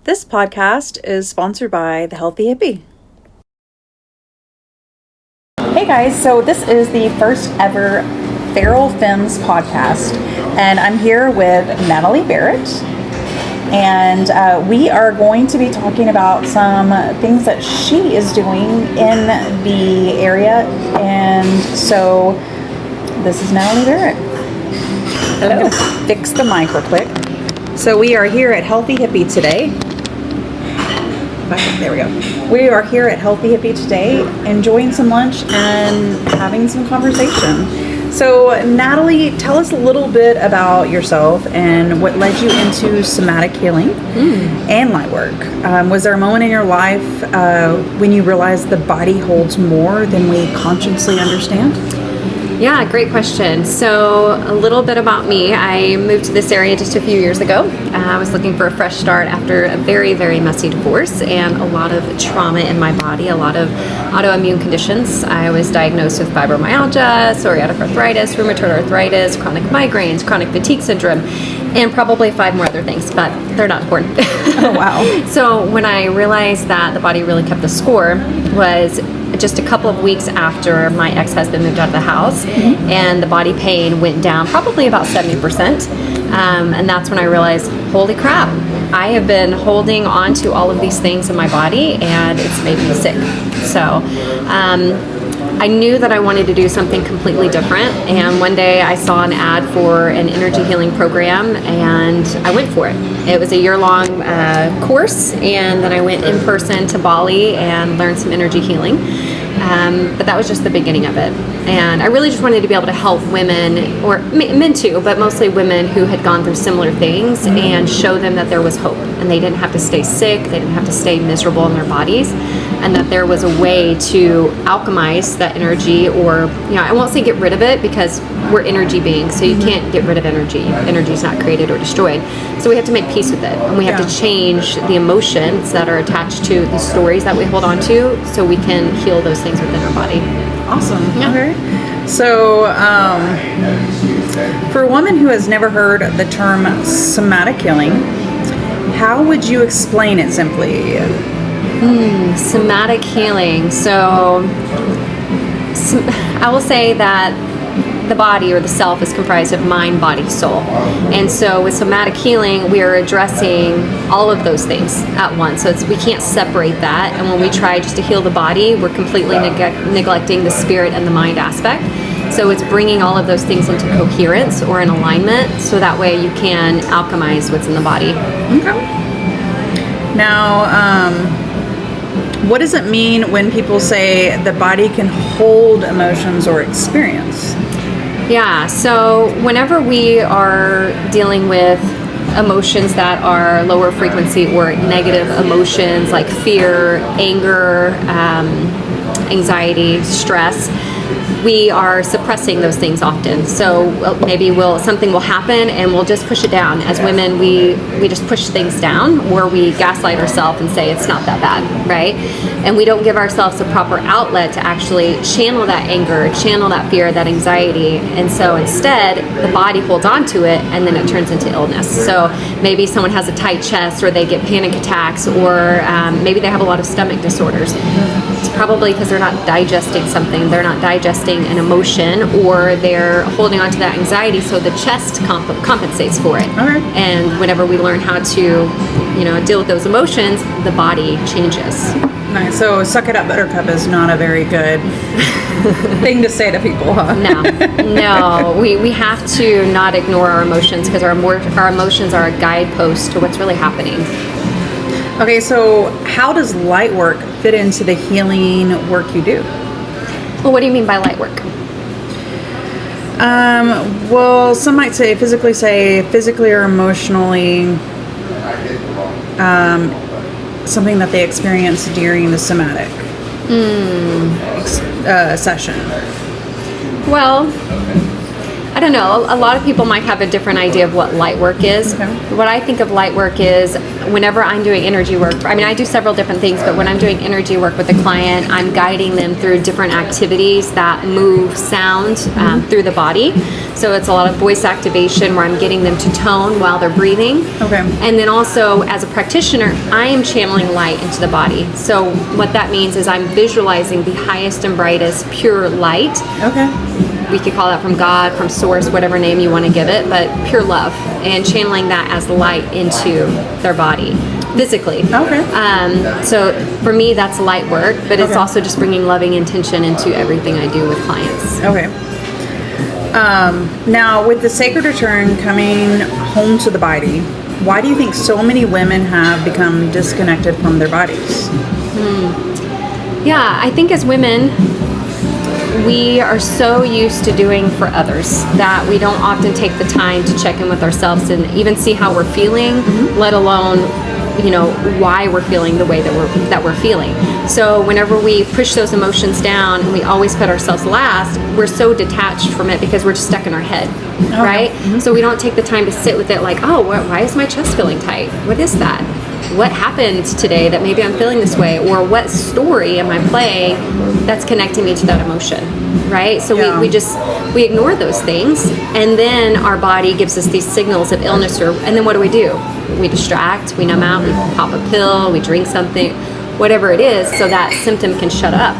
This podcast is sponsored by The Healthy Hippie. Hey guys, so this is the first ever Feral Femmes podcast, and I'm here with Natalie Barrett, and we are going to be talking about some things that she is doing in the area, and so this is Natalie Barrett. Hello. I'm going to fix the mic real quick. So we are here at Healthy Hippie today. There we go. We are here at Healthy Hippie today, enjoying some lunch and having some conversation. So, Natalie, tell us a little bit about yourself and what led you into somatic healing and light work. Was there a moment in your life when you realized the body holds more than we consciously understand? Yeah, great question. So a little bit about me. I moved to this area just a few years ago. I was looking for a fresh start after a very, very messy divorce and a lot of trauma in my body, a lot of autoimmune conditions. I was diagnosed with fibromyalgia, psoriatic arthritis, rheumatoid arthritis, chronic migraines, chronic fatigue syndrome, and probably 5 more other things, but they're not important. Oh, wow. So when I realized that the body really kept the score was just a couple of weeks after my ex-husband moved out of the house, and the body pain went down probably about 70%. And that's when I realized, holy crap, I have been holding on to all of these things in my body and it's made me sick. So I knew that I wanted to do something completely different, and one day I saw an ad for an energy healing program and I went for it. It was a year-long course, and then I went in person to Bali and learned some energy healing. But that was just the beginning of it. And I really just wanted to be able to help women, or men too, but mostly women who had gone through similar things, and show them that there was hope and they didn't have to stay sick, they didn't have to stay miserable in their bodies, and that there was a way to alchemize that energy, or, I won't say get rid of it, because we're energy beings, so you can't get rid of energy. Energy is not created or destroyed. So we have to make peace with it, and we have to change the emotions that are attached to the stories that we hold on to, so we can heal those things within our body. Awesome. Yeah. Okay. So, for a woman who has never heard the term somatic healing, how would you explain it simply? Somatic healing. So I will say that the body, or the self, is comprised of mind, body, soul. And so with somatic healing, we are addressing all of those things at once. So we can't separate that. And when we try just to heal the body, we're completely neglecting the spirit and the mind aspect. So it's bringing all of those things into coherence or in alignment, so that way you can alchemize what's in the body. Okay. Now, what does it mean when people say the body can hold emotions or experience? Yeah, so whenever we are dealing with emotions that are lower frequency or negative emotions like fear, anger, anxiety, stress, we are suppressing those things often. So maybe something will happen and we'll just push it down. As women, we just push things down, or we gaslight ourselves and say it's not that bad, right? And we don't give ourselves a proper outlet to actually channel that anger, channel that fear, that anxiety. And so instead, the body holds on to it, and then it turns into illness. So maybe someone has a tight chest, or they get panic attacks, or maybe they have a lot of stomach disorders. It's probably because they're not digesting something. They're not digesting an emotion, or they're holding on to that anxiety, so the chest compensates for it. Okay. And whenever we learn how to deal with those emotions, the body changes. Nice. So suck it up, buttercup is not a very good thing to say to people, huh? No. We have to not ignore our emotions, because our emotions are a guidepost to what's really happening. Okay, so how does light work fit into the healing work you do? Well, what do you mean by light work? Well, some might say physically or emotionally, something that they experience during the somatic session. Well, I don't know. A lot of people might have a different idea of what light work is. Okay. What I think of light work is whenever I'm doing energy work, I mean, I do several different things, but when I'm doing energy work with a client, I'm guiding them through different activities that move sound through the body. So it's a lot of voice activation where I'm getting them to tone while they're breathing. Okay. And then also, as a practitioner, I am channeling light into the body. So what that means is I'm visualizing the highest and brightest pure light. Okay. We could call that from God, from source, whatever name you want to give it, but pure love, and channeling that as light into their body physically. Okay. So for me, that's light work, but it's Okay. also just bringing loving intention into everything I do with clients. Okay. Now, with the sacred return coming home to the body, why do you think so many women have become disconnected from their bodies? Yeah, I think as women, we are so used to doing for others that we don't often take the time to check in with ourselves and even see how we're feeling, let alone, you know, why we're feeling the way that we're feeling. So whenever we push those emotions down and we always put ourselves last, we're so detached from it because we're just stuck in our head, right? So we don't take the time to sit with it like, oh, why is my chest feeling tight? What is that? What happened today that maybe I'm feeling this way? Or what story am I playing that's connecting me to that emotion, right? So Yeah. we ignore those things, and then our body gives us these signals of illness, and then what do? We distract, we numb out, we pop a pill, we drink something, whatever it is, so that symptom can shut up,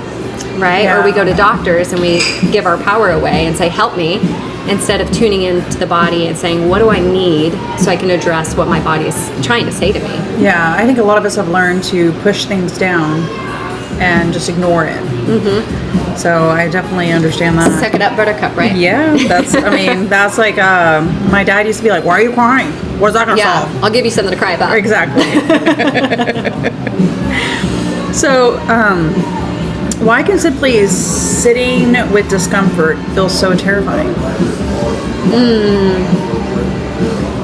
right? Yeah. Or we go to doctors and we give our power away and say, help me, instead of tuning into the body and saying, what do I need so I can address what my body is trying to say to me? Yeah, I think a lot of us have learned to push things down and just ignore it. So I definitely understand that. Suck it up, buttercup, right? Yeah, that's, I mean, that's like, my dad used to be like, why are you crying? What's that gonna Yeah, solve? I'll give you something to cry about. Exactly. So, why can simply sitting with discomfort feel so terrifying?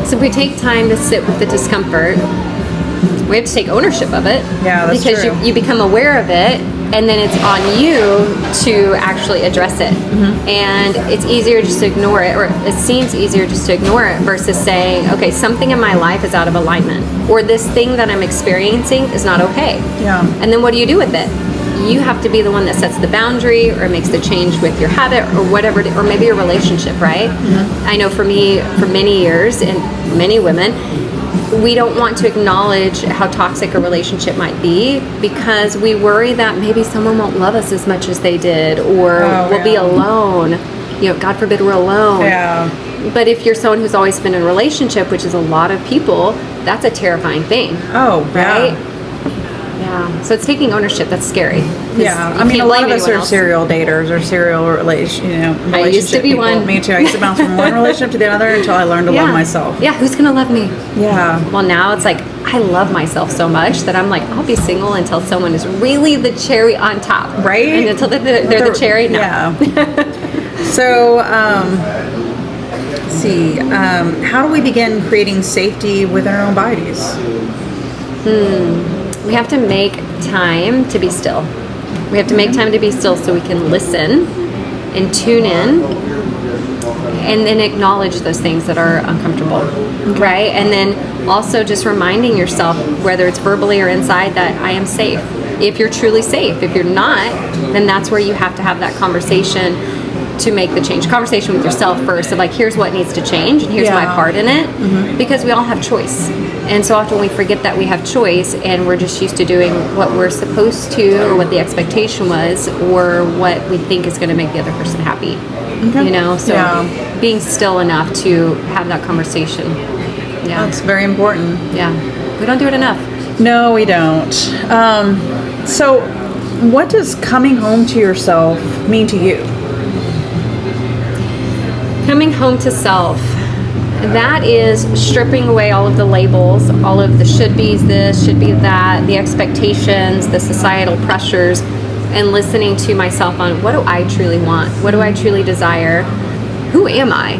So if we take time to sit with the discomfort, we have to take ownership of it. Yeah, that's because true. you become aware of it, and then it's on you to actually address it. And it's easier just to ignore it, or it seems easier just to ignore it versus saying, okay, something in my life is out of alignment, or this thing that I'm experiencing is not okay. Yeah. And then what do you do with it? You have to be the one that sets the boundary or makes the change with your habit or whatever, or maybe a relationship, right? I know for me, for many years, and many women, we don't want to acknowledge how toxic a relationship might be because we worry that maybe someone won't love us as much as they did, or we'll be alone. You know, God forbid we're alone. Yeah. But if you're someone who's always been in a relationship, which is a lot of people, that's a terrifying thing. Oh, Right? yeah. Yeah. So it's taking ownership. That's scary. 'Cause Yeah, you I mean, can't a lot blame of us anyone are else. serial daters or serial relationship I used to be people. one. Me too. I used to bounce from one relationship to the other until I learned to love myself. Yeah, who's gonna love me? Yeah. Well, now it's like I love myself so much that I'm like, I'll be single until someone is really the cherry on top. Right? And until they're the cherry, no. Yeah. So, let's see, how do we begin creating safety within our own bodies? We have to make time to be still. We have to make time to be still so we can listen and tune in and then acknowledge those things that are uncomfortable, right? And then also just reminding yourself, whether it's verbally or inside, that I am safe. If you're truly safe. If you're not, then that's where you have to have that conversation to make the change. Conversation with yourself first of like, here's what needs to change and here's my Yeah. part in it, because we all have choice. And so often we forget that we have choice and we're just used to doing what we're supposed to or what the expectation was or what we think is going to make the other person happy. You know, so Yeah. being still enough to have that conversation. Yeah. That's very important. Yeah. We don't do it enough. No, we don't. So, what does coming home to yourself mean to you? Coming home to self, that is stripping away all of the labels, all of the should be's this, should be that, the expectations, the societal pressures, and listening to myself on what do I truly want? What do I truly desire? Who am I?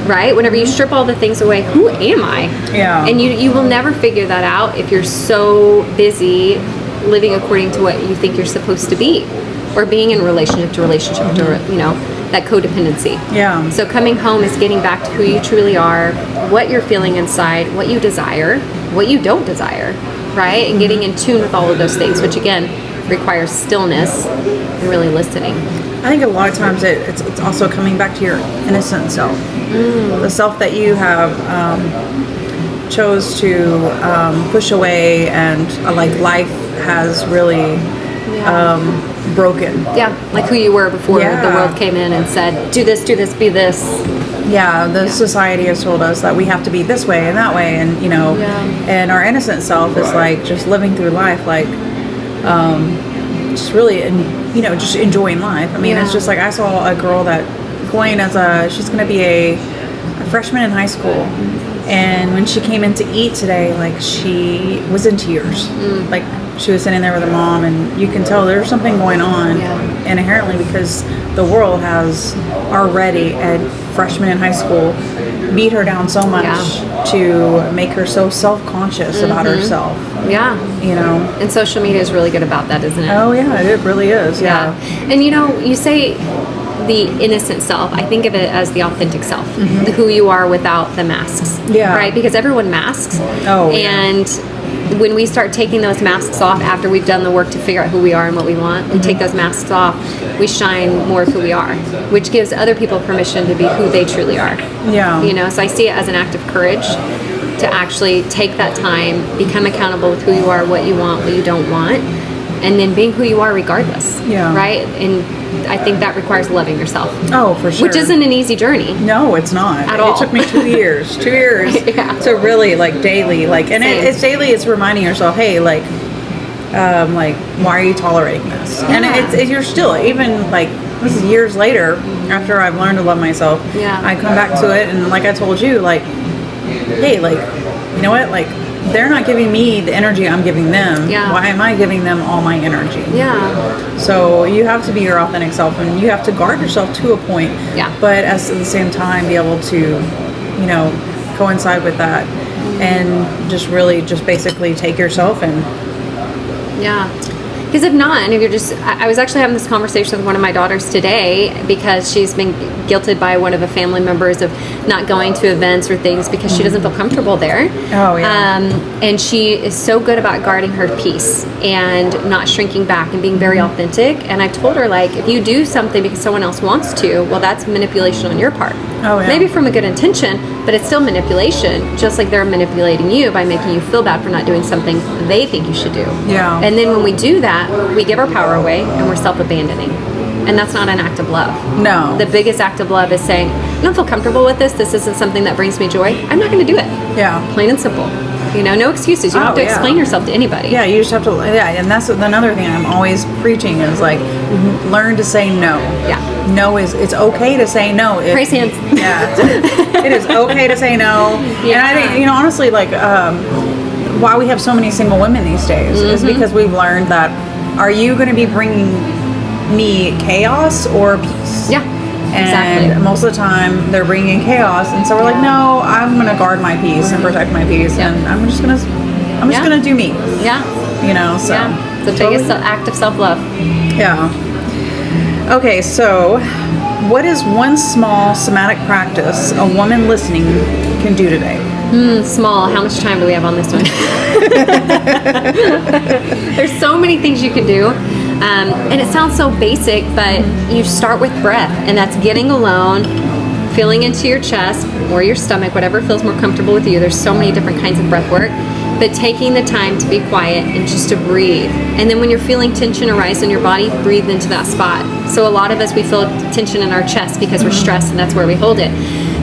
Right? Whenever you strip all the things away, who am I? Yeah. And you will never figure that out if you're so busy living according to what you think you're supposed to be, or being in relationship to relationship to, you know, that codependency. Yeah. So coming home is getting back to who you truly are, what you're feeling inside, what you desire, what you don't desire, right? And getting in tune with all of those things, which again requires stillness and really listening. I think a lot of times it's also coming back to your innocent self, the self that you have chose to push away, and like life has really broken. Yeah, like who you were before Yeah. the world came in and said, do this, be this. Yeah, the society has told us that we have to be this way and that way, and and our innocent self is like just living through life, like just really, just enjoying life. I mean, it's just like I saw a girl that going she's going to be a freshman in high school, and when she came in to eat today, like she was in tears, like she was sitting there with her mom, and you can tell there's something going on inherently, because the world has already at freshman in high school beat her down so much to make her so self-conscious about herself. Yeah. And social media is really good about that, isn't it? Oh yeah, it really is. Yeah. And you say the innocent self, I think of it as the authentic self, who you are without the masks. Yeah. Right? Because everyone masks. Oh, and when we start taking those masks off after we've done the work to figure out who we are and what we want, we take those masks off, we shine more of who we are, which gives other people permission to be who they truly are. Yeah. So I see it as an act of courage to actually take that time, become accountable with who you are, what you want, what you don't want, and then being who you are regardless. Yeah. Right? And I think that requires loving yourself. Oh, for sure. Which isn't an easy journey. No, it's not. At all. It took me 2 years. 2 years to really daily, and Same. it's daily. It's reminding yourself, hey, why are you tolerating this? And you're still, even this is years later after I've learned to love myself. Yeah. I come back to it, and like I told you, hey, you know what, they're not giving me the energy I'm giving them. Yeah. Why am I giving them all my energy? Yeah. So you have to be your authentic self, and you have to guard yourself to a point. Yeah. But at the same time, be able to, coincide with that, and just really just basically take yourself and. Yeah. Because if not, and if you're just, I was actually having this conversation with one of my daughters today because she's been guilted by one of the family members of not going to events or things because she doesn't feel comfortable there. Oh, yeah. And she is so good about guarding her peace and not shrinking back and being very authentic. And I told her, if you do something because someone else wants to, well, that's manipulation on your part. Oh, yeah. Maybe from a good intention, but it's still manipulation, just like they're manipulating you by making you feel bad for not doing something they think you should do. Yeah. And then when we do that, we give our power away and we're self-abandoning. And that's not an act of love. No. The biggest act of love is saying, I don't feel comfortable with this. This isn't something that brings me joy. I'm not going to do it. Yeah. Plain and simple. No excuses. You don't have to explain yourself to anybody. Yeah, you just have to. Yeah, and that's another thing I'm always preaching is learn to say no. Yeah. No it's okay to say no. Praise hands. Yeah, it is okay to say no. Yeah. And I think honestly, why we have so many single women these days is because we've learned that are you going to be bringing me chaos or peace? Yeah. And exactly. most of the time they're bringing chaos, and so we're no, I'm going to guard my peace and protect my peace, and I'm just going to do me. Yeah. So. Yeah. It's the biggest act of self-love. Yeah. Okay, so what is one small somatic practice a woman listening can do today? Small. How much time do we have on this one? There's so many things you can do. And it sounds so basic, but you start with breath, and that's getting alone, feeling into your chest or your stomach, whatever feels more comfortable with you. There's so many different kinds of breath work, but taking the time to be quiet and just to breathe. And then when you're feeling tension arise in your body, breathe into that spot. So a lot of us, we feel tension in our chest because we're stressed, and that's where we hold it.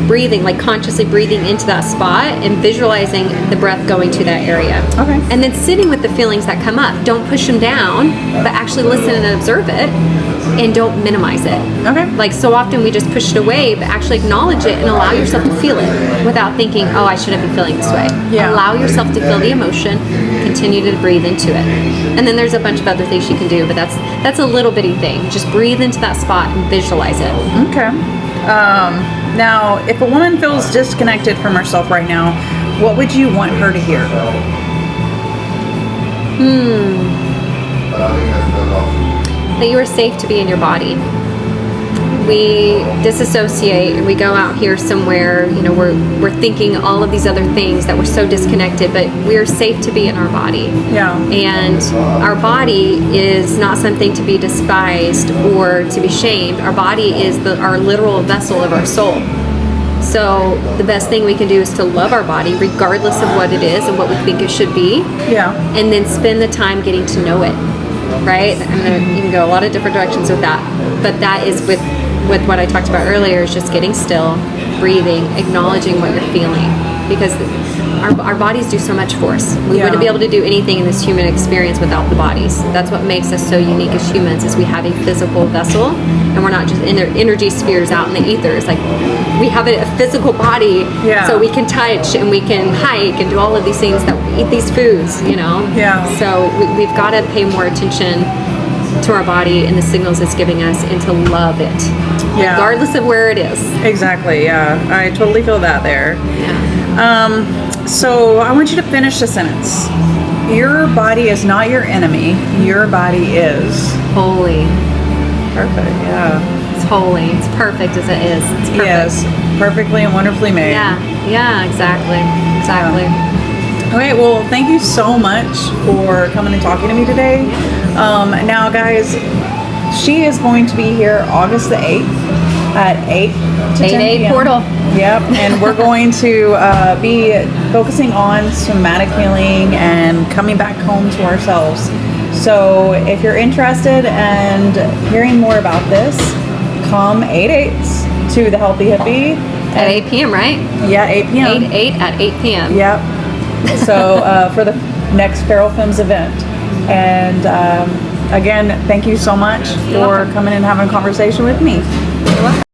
Breathing, consciously breathing into that spot and visualizing the breath going to that area. Okay. And then sitting with the feelings that come up. Don't push them down, but actually listen and observe it, and don't minimize it. Okay. So often we just push it away, but actually acknowledge it and allow yourself to feel it without thinking, oh, I shouldn't be feeling this way. Yeah. Allow yourself to feel the emotion, continue to breathe into it. And then there's a bunch of other things you can do, but that's a little bitty thing. Just breathe into that spot and visualize it. Okay. Now, if a woman feels disconnected from herself right now, what would you want her to hear? That you are safe to be in your body. we disassociate and we go out here somewhere, you know, we're thinking all of these other things that we're so disconnected, but we're safe to be in our body. Yeah. And our body is not something to be despised or to be shamed. Our body is our literal vessel of our soul. So the best thing we can do is to love our body regardless of what it is and what we think it should be. Yeah. And then spend the time getting to know it, right? I mean, you can go a lot of different directions with that. But that is with what I talked about earlier, is just getting still, breathing, acknowledging what you're feeling. Because our bodies do so much for us. We wouldn't be able to do anything in this human experience without the bodies. That's what makes us so unique as humans, is we have a physical vessel, and we're not just in their energy spheres out in the ethers. Like, we have a physical body, so we can touch and we can hike and do all of these things, that we eat these foods, you know? Yeah. So we've got to pay more attention to our body and the signals it's giving us, and to love it, regardless of where it is. Exactly. Yeah. I totally feel that there. Yeah. So I want you to finish the sentence. Your body is not your enemy. Your body is Holy. perfect. Yeah. It's holy. It's perfect as it is. It's perfect. Yes. Perfectly and wonderfully made. Yeah, exactly. Okay, well, thank you so much for coming and talking to me today. Now, guys, she is going to be here August the 8th at 8 to 10 8 p.m. portal. Yep, and we're going to be focusing on somatic healing and coming back home to ourselves. So if you're interested and hearing more about this, come 8/8 to the Healthy Hippie. At 8 p.m., right? Yeah, 8 p.m. 8 at 8 p.m. Yep. So for the next Feral Femmes event. And again, thank you so much for coming and having a conversation with me. You're welcome.